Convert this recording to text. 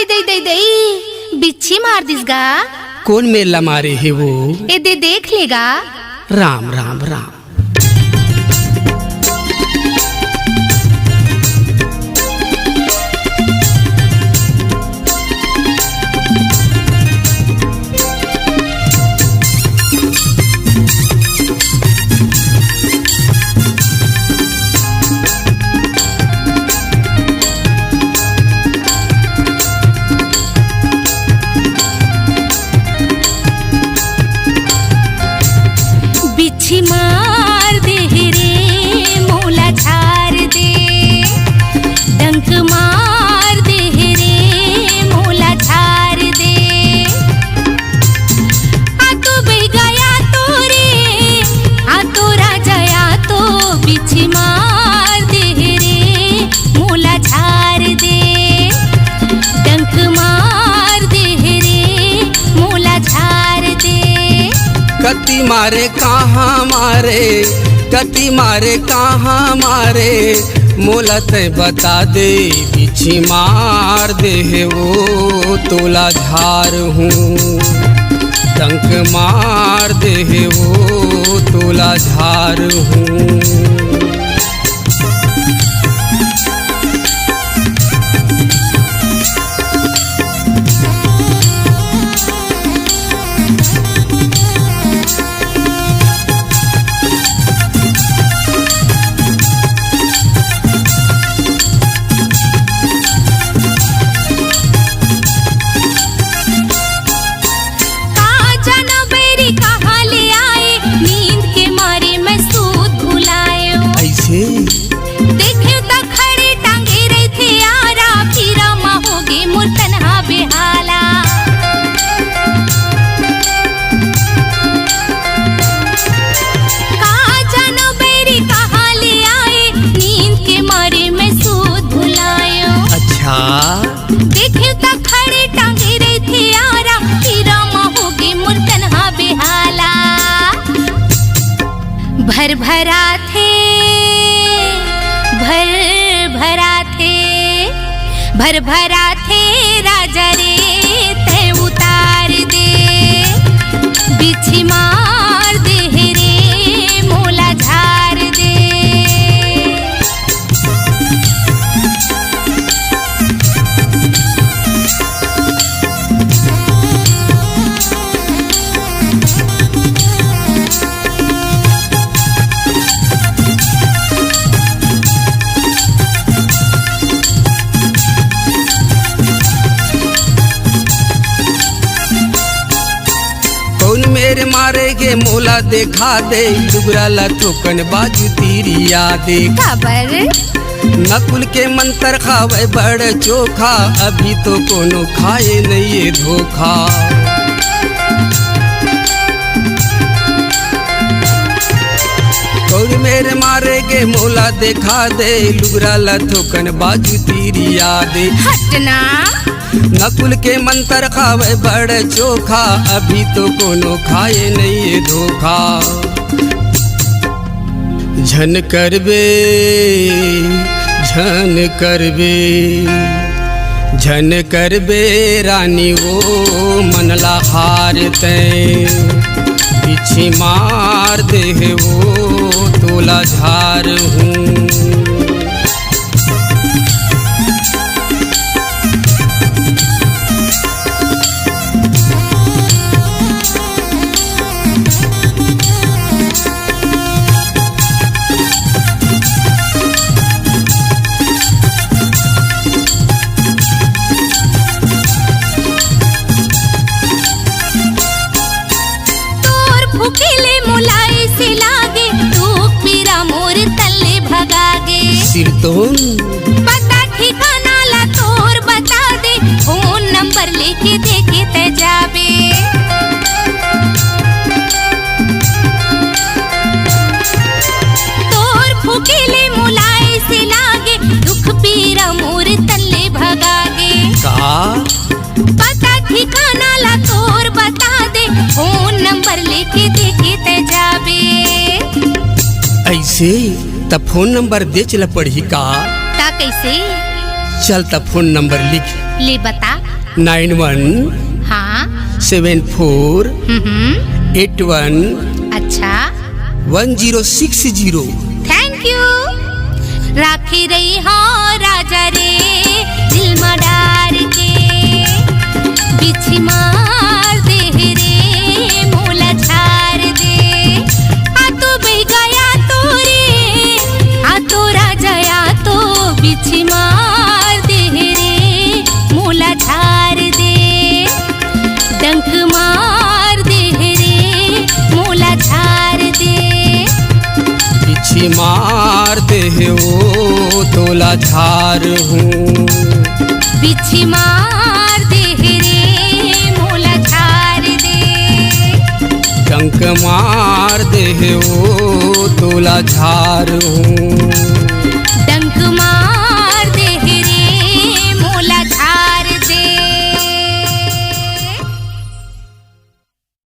दे बिच्छी मार दिसगा। कौन मेला मारे है वो? ए दे देख लेगा। राम राम राम। मार दे रे मोला झार दे, डंक मार दे रे मोला झार दे। आ तो बह गया तो रे, आ तो राजा तो बिच्छी मार दे रे मोला झार दे, डंक मार दे रे मोला झार दे। कति मारे कहाँ मारे, कति मारे कहाँ मारे, मोला ते बता दे। बिच्छी मार दे है वो तोला झार हूँ, डंक मार दे है वो तोला झार हूँ। देखे तो खड़े टांगे रहे थे यारा, फिर होगे मोर तन्हा बेहाला। कहाँ जानो बेरी कहाँ ले आए, नींद के मारे मैं सूत भुलायो। अच्छा देखे तो खड़े टांगे रहे थे यारा, फिर होगे मोर तन्हा बेहाला। भर भरा थे, भर भरा थे राजा रे ते उतार दे। बिच्छी मार दे रे मोला झार दे। मेरे मारे के मोला देखा दे, दुगरा ला थोकन बाजू तीरी यादे। खबर नकुल के मंत्र खावे बड़ चोखा, अभी तो कोनो खाए नहीं ये धोखा। कौन मेरे मारे के मोला देखा दे, दुगरा ला थोकन बाजू तीरी यादे। हटना नकुल के मंत्र खावे बड़ चोखा, अभी तो कोनो खाए नहीं ये धोखा। झन करबे झन करबे झन करबे रानी वो मनला हारते। बिच्छी मार दे वो तोला झार हूँ। भूखेले मुलाई से लागे, धूप पीरा मोर तल्ले भगागे। सिरतोन पता ठिकाना ला तोर बता दे, फोन नंबर लेके देखे ते जाबे। तोर भूखेले मुलाई से लागे, दुख पीरा मोर तल्ले भगागे। का पता ठिकाना ला तोर बता दे, फोन नंबर लेके देखे ते जाबे। ऐसे तब फोन नंबर दे चला पड़ी का? ता कैसे? चल तब फोन नंबर लिख ले बता। 91 हाँ 74 81 अच्छा 1060। Thank you. राखी रही हो राजा रे दिल में डार के, बिछी मार दे रे मोला झार दे। आ तो बह गया तो रे, आ तो राजा आ तो बिछी मार दे रे मोला झार दे। डंक मार दे रे मोला झार दे। बिछी मार दे ओ तोला झार हूँ, बिछी मार दे रे मोला झार दे। डंक मार दे ओ तोला झार हूँ।